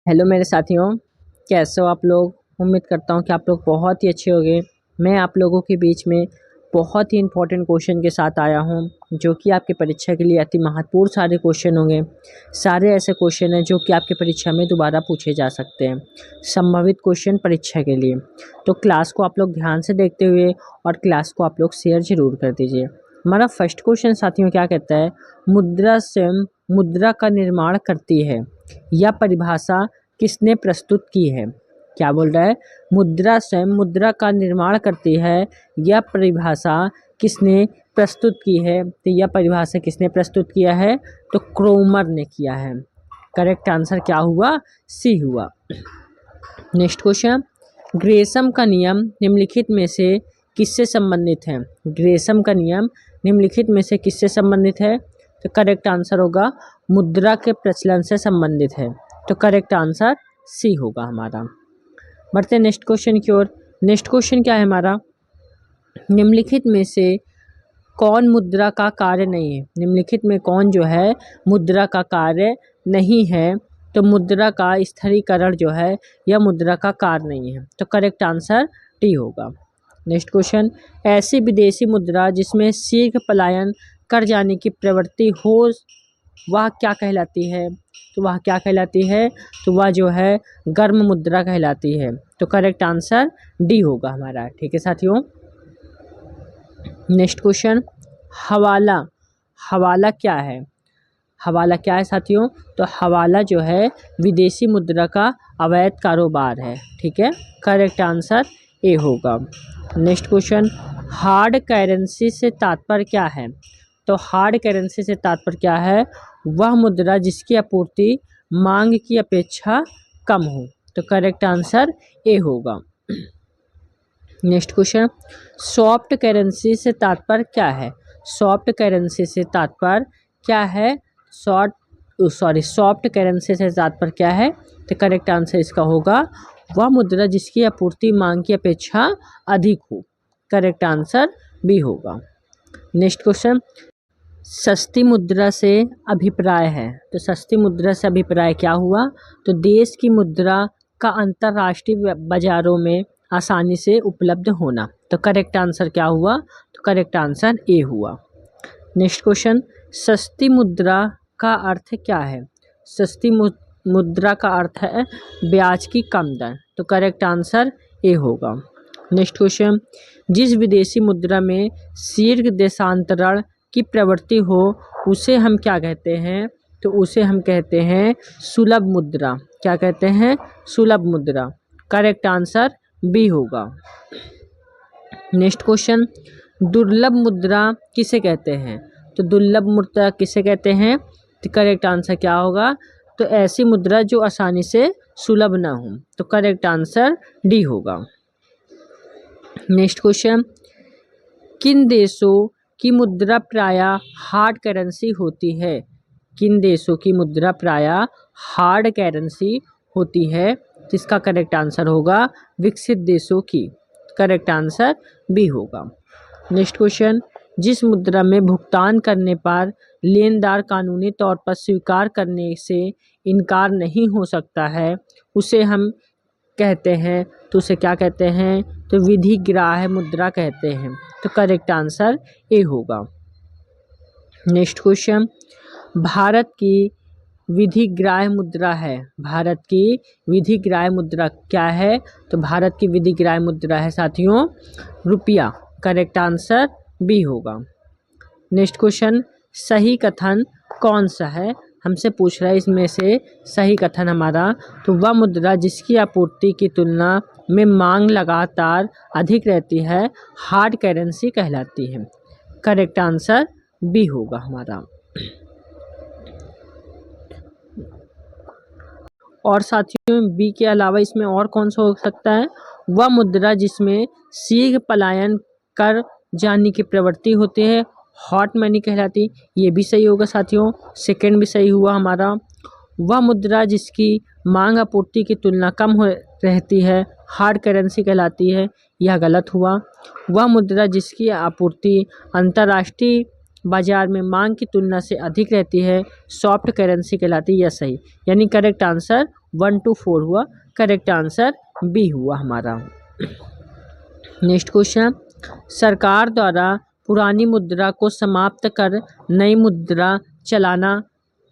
Hello मेरे साथियों, कैसे हो आप लोग। उम्मीद करता हूँ कि आप लोग बहुत ही अच्छे होंगे। मैं आप लोगों के बीच में बहुत ही इम्पोर्टेंट क्वेश्चन के साथ आया हूँ जो कि आपकी परीक्षा के लिए अति महत्वपूर्ण सारे क्वेश्चन होंगे। सारे ऐसे क्वेश्चन हैं जो कि आपकी परीक्षा में दोबारा पूछे जा सकते हैं, संभावित क्वेश्चन परीक्षा के लिए। तो क्लास को आप लोग ध्यान से देखते हुए और क्लास को आप लोग शेयर जरूर कर दीजिए। हमारा फर्स्ट क्वेश्चन साथियों क्या कहता है, मुद्रा स्वयं मुद्रा का निर्माण करती है, यह परिभाषा किसने प्रस्तुत की है। क्या बोल रहा है, मुद्रा स्वयं मुद्रा का निर्माण करती है, यह परिभाषा किसने प्रस्तुत की है। तो यह परिभाषा किसने प्रस्तुत किया है, तो क्रोमर ने किया है। करेक्ट आंसर क्या हुआ, सी हुआ। नेक्स्ट क्वेश्चन, ग्रेसम का नियम निम्नलिखित में से किससे संबंधित है। ग्रेसम का नियम निम्नलिखित में से किससे संबंधित है, तो करेक्ट आंसर होगा मुद्रा के प्रचलन से संबंधित है। तो करेक्ट आंसर सी होगा हमारा। बढ़ते नेक्स्ट क्वेश्चन की ओर। नेक्स्ट क्वेश्चन क्या है हमारा, निम्नलिखित में से कौन मुद्रा का कार्य नहीं है। निम्नलिखित में कौन जो है मुद्रा का कार्य नहीं है, तो मुद्रा का स्थिरीकरण जो है यह मुद्रा का कार्य नहीं है। तो करेक्ट आंसर डी होगा। नेक्स्ट क्वेश्चन, ऐसी विदेशी मुद्रा जिसमें शीघ्र पलायन कर जाने की प्रवृत्ति हो वह क्या कहलाती है। तो वह क्या कहलाती है, तो वह जो है गर्म मुद्रा कहलाती है। तो करेक्ट आंसर डी होगा हमारा। ठीक है साथियों। नेक्स्ट क्वेश्चन, हवाला। हवाला क्या है, हवाला क्या है साथियों, तो हवाला जो है विदेशी मुद्रा का अवैध कारोबार है। ठीक है, करेक्ट आंसर ए होगा। नेक्स्ट क्वेश्चन, हार्ड करेंसी से तात्पर्य क्या है। तो हार्ड करेंसी से तात्पर्य क्या है, वह मुद्रा जिसकी आपूर्ति मांग की अपेक्षा कम हो। तो करेक्ट आंसर ए होगा। नेक्स्ट क्वेश्चन, सॉफ्ट करेंसी से तात्पर्य क्या है। सॉफ्ट करेंसी से तात्पर्य क्या है, सॉफ्ट करेंसी से तात्पर्य क्या है। तो करेक्ट आंसर इसका होगा वह मुद्रा जिसकी आपूर्ति मांग की अपेक्षा अधिक हो। करेक्ट आंसर बी होगा। नेक्स्ट क्वेश्चन, सस्ती मुद्रा से अभिप्राय है। तो सस्ती मुद्रा से अभिप्राय क्या हुआ, तो देश की मुद्रा का अंतर्राष्ट्रीय बाजारों में आसानी से उपलब्ध होना। तो करेक्ट आंसर क्या हुआ, तो करेक्ट आंसर ए हुआ। नेक्स्ट क्वेश्चन, सस्ती मुद्रा का अर्थ क्या है। सस्ती मुद्रा का अर्थ है ब्याज की कम दर। तो करेक्ट आंसर ए होगा। नेक्स्ट क्वेश्चन, जिस विदेशी मुद्रा में शीघ्र देशांतरण की प्रवृत्ति हो उसे हम क्या कहते हैं, तो उसे हम कहते हैं सुलभ मुद्रा। क्या कहते हैं, सुलभ मुद्रा। करेक्ट आंसर बी होगा। नेक्स्ट क्वेश्चन, दुर्लभ मुद्रा किसे कहते हैं। तो दुर्लभ मुद्रा किसे कहते हैं, तो करेक्ट आंसर क्या होगा, तो ऐसी मुद्रा जो आसानी से सुलभ ना हो। तो करेक्ट आंसर डी होगा। नेक्स्ट क्वेश्चन, किन देशों की मुद्रा प्रायः हार्ड करेंसी होती है। किन देशों की मुद्रा प्रायः हार्ड करेंसी होती है, जिसका करेक्ट आंसर होगा विकसित देशों की। करेक्ट आंसर बी होगा। नेक्स्ट क्वेश्चन, जिस मुद्रा में भुगतान करने पर लेनदार कानूनी तौर पर स्वीकार करने से इनकार नहीं हो सकता है उसे हम कहते हैं, तो उसे क्या कहते हैं, तो विधिग्राह्य मुद्रा कहते हैं। तो करेक्ट आंसर ए होगा। नेक्स्ट क्वेश्चन, भारत की विधिग्राह्य मुद्रा है। भारत की विधिग्राह्य मुद्रा क्या है, तो भारत की विधिग्राह्य मुद्रा है साथियों रुपया। करेक्ट आंसर बी होगा। नेक्स्ट क्वेश्चन, सही कथन कौन सा है, हमसे पूछ रहा है इसमें से सही कथन हमारा, तो वह मुद्रा जिसकी आपूर्ति की तुलना में मांग लगातार अधिक रहती है हार्ड करेंसी कहलाती है। करेक्ट आंसर बी होगा हमारा। और साथियों बी के अलावा इसमें और कौन सा हो सकता है, वह मुद्रा जिसमें शीघ्र पलायन कर जाने की प्रवृत्ति होती है हॉट मनी कहलाती। ये भी सही होगा साथियों, सेकंड भी सही हुआ हमारा। वह मुद्रा जिसकी मांग आपूर्ति की तुलना कम हो रहती है हार्ड करेंसी कहलाती है, यह गलत हुआ। वह मुद्रा जिसकी आपूर्ति अंतर्राष्ट्रीय बाजार में मांग की तुलना से अधिक रहती है सॉफ्ट करेंसी कहलाती है, यह सही। यानी करेक्ट आंसर 1 to 4 हुआ, करेक्ट आंसर बी हुआ हमारा। नेक्स्ट क्वेश्चन, सरकार द्वारा पुरानी मुद्रा को समाप्त कर नई मुद्रा चलाना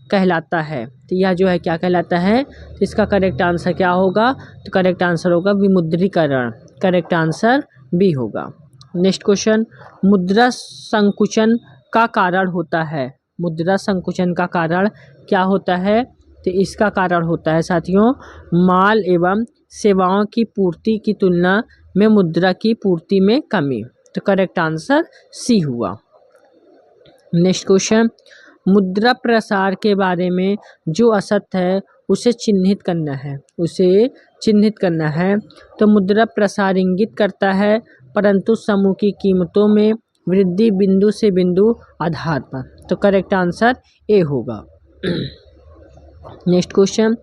कहलाता है। तो यह जो है क्या कहलाता है, तो इसका करेक्ट आंसर क्या होगा, तो करेक्ट आंसर होगा विमुद्रीकरण, करेक्ट आंसर बी होगा। नेक्स्ट क्वेश्चन, मुद्रा संकुचन का कारण होता है। मुद्रा संकुचन का कारण क्या होता है, तो इसका कारण होता है साथियों माल एवं सेवाओं की पूर्ति की तुलना में मुद्रा की पूर्ति में कमी। तो करेक्ट आंसर सी हुआ। नेक्स्ट क्वेश्चन, मुद्रा प्रसार के बारे में जो असत्य है उसे चिन्हित करना है, उसे चिन्हित करना है। तो मुद्रा प्रसार इंगित करता है परंतु समूह की कीमतों में वृद्धि बिंदु से बिंदु आधार पर। तो करेक्ट आंसर ए होगा। नेक्स्ट क्वेश्चन,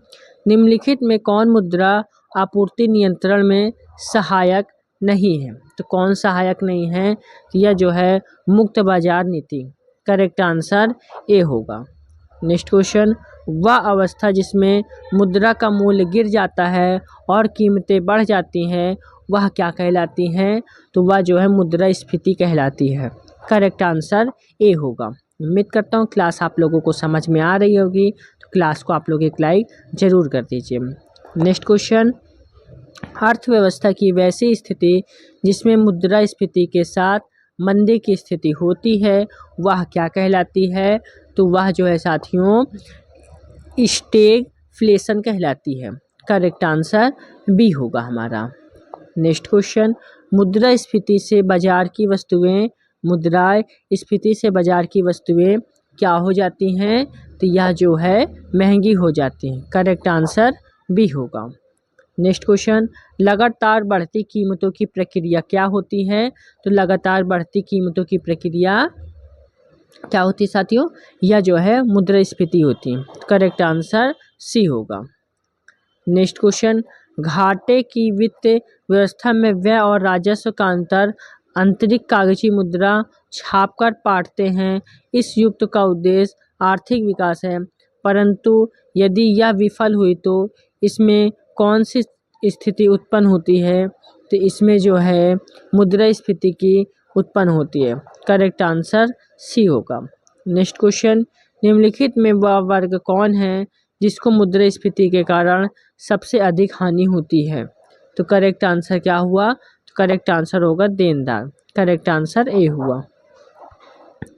निम्नलिखित में कौन मुद्रा आपूर्ति नियंत्रण में सहायक नहीं है। तो कौन सहायक नहीं है, तो यह जो है मुक्त बाजार नीति, करेक्ट आंसर ए होगा। नेक्स्ट क्वेश्चन, वह अवस्था जिसमें मुद्रा का मूल्य गिर जाता है और कीमतें बढ़ जाती हैं वह क्या कहलाती हैं, तो वह जो है मुद्रास्फीति कहलाती है, करेक्ट आंसर ए होगा। उम्मीद करता हूँ क्लास आप लोगों को समझ में आ रही होगी, तो क्लास को आप लोग एक लाइक ज़रूर कर दीजिए। नेक्स्ट क्वेश्चन, अर्थव्यवस्था की वैसी स्थिति जिसमें मुद्रास्फीति के साथ मंदी की स्थिति होती है वह क्या कहलाती है, तो वह जो है साथियों स्टैगफ्लेशन कहलाती है, करेक्ट आंसर बी होगा हमारा। नेक्स्ट क्वेश्चन, मुद्रास्फीति से बाजार की वस्तुएं मुद्रास्फीति से बाजार की वस्तुएं क्या हो जाती हैं, तो यह जो है महंगी हो जाती हैं, करेक्ट आंसर बी होगा। नेक्स्ट क्वेश्चन, लगातार बढ़ती कीमतों की प्रक्रिया क्या होती है, तो लगातार बढ़ती कीमतों की प्रक्रिया क्या होती है साथियों, यह जो है मुद्रास्फीति होती है, करेक्ट आंसर सी होगा। नेक्स्ट क्वेश्चन, घाटे की वित्त व्यवस्था में व्यय और राजस्व का अंतर आंतरिक कागजी मुद्रा छापकर पाटते हैं। इस युक्त का उद्देश्य आर्थिक विकास है, परंतु यदि यह विफल हुई तो इसमें कौन सी स्थिति उत्पन्न होती है, तो इसमें जो है मुद्रास्फीति की उत्पन्न होती है, करेक्ट आंसर सी होगा। नेक्स्ट क्वेश्चन, निम्नलिखित में वह वर्ग कौन है जिसको मुद्रास्फीति के कारण सबसे अधिक हानि होती है, तो करेक्ट आंसर क्या हुआ, तो करेक्ट आंसर होगा देनदार, करेक्ट आंसर ए हुआ।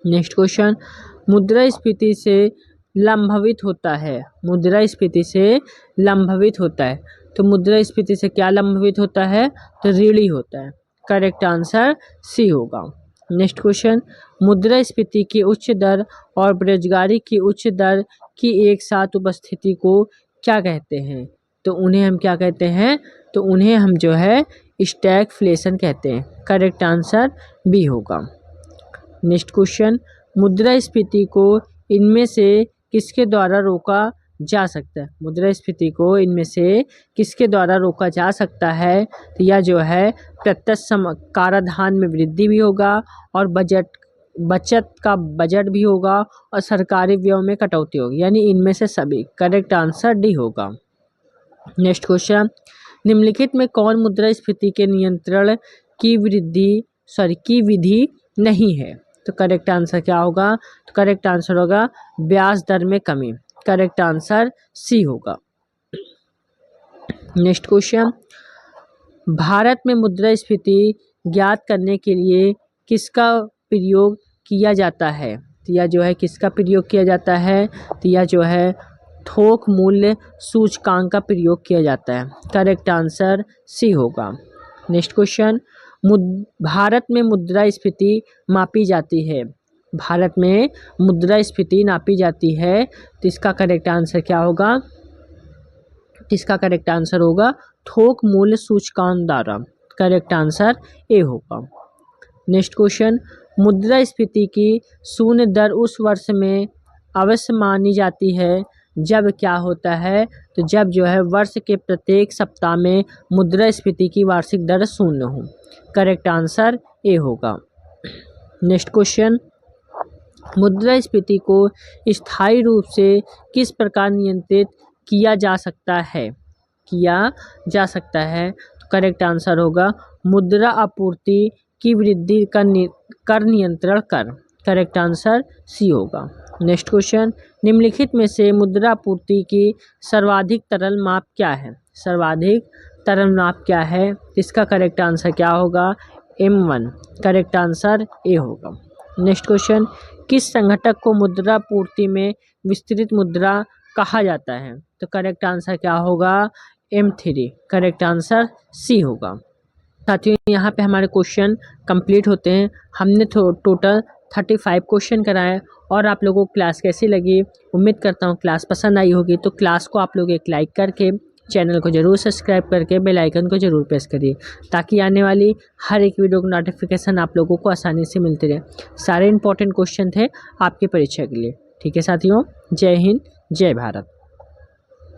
नेक्स्ट क्वेश्चन, मुद्रास्फीति से लंबवित होता है, मुद्रास्फीति से लंबवित होता है, तो मुद्रास्फीति से क्या लंबवित होता है, तो ऋणी होता है, करेक्ट आंसर सी होगा। नेक्स्ट क्वेश्चन, मुद्रास्फीति की उच्च दर और बेरोजगारी की उच्च दर की एक साथ उपस्थिति को क्या कहते हैं, तो उन्हें हम क्या कहते हैं, तो उन्हें हम जो है स्टैगफ्लेशन कहते हैं, करेक्ट आंसर बी होगा। नेक्स्ट क्वेश्चन, मुद्रास्फीति को इनमें से किसके द्वारा रोका जा सकता है, मुद्रास्फीति को इनमें से किसके द्वारा रोका जा सकता है, तो यह जो है प्रत्यक्ष कराधान में वृद्धि भी होगा और बचत का बजट भी होगा और सरकारी व्यय में कटौती होगी, यानी इनमें से सभी, करेक्ट आंसर डी होगा। नेक्स्ट क्वेश्चन, निम्नलिखित में कौन मुद्रास्फीति के नियंत्रण की विधि नहीं है, तो करेक्ट आंसर क्या होगा, तो करेक्ट आंसर होगा ब्याज दर में कमी, करेक्ट आंसर सी होगा। नेक्स्ट क्वेश्चन, भारत में मुद्रास्फीति ज्ञात करने के लिए किसका प्रयोग किया जाता है, तो यह जो है किसका प्रयोग किया जाता है, तो यह जो है थोक मूल्य सूचकांक का प्रयोग किया जाता है, करेक्ट आंसर सी होगा। नेक्स्ट क्वेश्चन, भारत में मुद्रास्फीति मापी जाती है, भारत में मुद्रास्फीति नापी जाती है, तो इसका करेक्ट आंसर क्या होगा, इसका करेक्ट आंसर होगा थोक मूल्य सूचकांक द्वारा, करेक्ट आंसर ए होगा। नेक्स्ट क्वेश्चन, मुद्रास्फीति की शून्य दर उस वर्ष में अवश्य मानी जाती है जब क्या होता है, तो जब जो है वर्ष के प्रत्येक सप्ताह में मुद्रास्फीति की वार्षिक दर शून्य हो, करेक्ट आंसर ए होगा। नेक्स्ट क्वेश्चन, मुद्रास्फीति को स्थायी रूप से किस प्रकार नियंत्रित किया जा सकता है, किया जा सकता है। तो करेक्ट आंसर होगा मुद्रा आपूर्ति की वृद्धि कर नियंत्रण कर। करेक्ट आंसर सी होगा। नेक्स्ट क्वेश्चन, निम्नलिखित में से मुद्रा आपूर्ति की सर्वाधिक तरल माप क्या है? सर्वाधिक तरल माप क्या है? इसका करेक्ट आंसर क्या होगा? M1। करेक्ट आंसर ए होगा। नेक्स्ट क्वेश्चन, किस संघटक को मुद्रा आपूर्ति में विस्तृत मुद्रा कहा जाता है? तो करेक्ट आंसर क्या होगा? M3। करेक्ट आंसर सी होगा। साथियों, यहाँ पे हमारे क्वेश्चन कंप्लीट होते हैं। हमने टोटल 35 क्वेश्चन कराए। और आप लोगों को क्लास कैसी लगी? उम्मीद करता हूँ क्लास पसंद आई होगी। तो क्लास को आप लोग एक लाइक करके, चैनल को ज़रूर सब्सक्राइब करके बेल आइकन को ज़रूर प्रेस करिए, ताकि आने वाली हर एक वीडियो की नोटिफिकेशन आप लोगों को आसानी से मिलती रहे। सारे इंपॉर्टेंट क्वेश्चन थे आपकी परीक्षा के लिए। ठीक है साथियों, जय हिंद, जय भारत।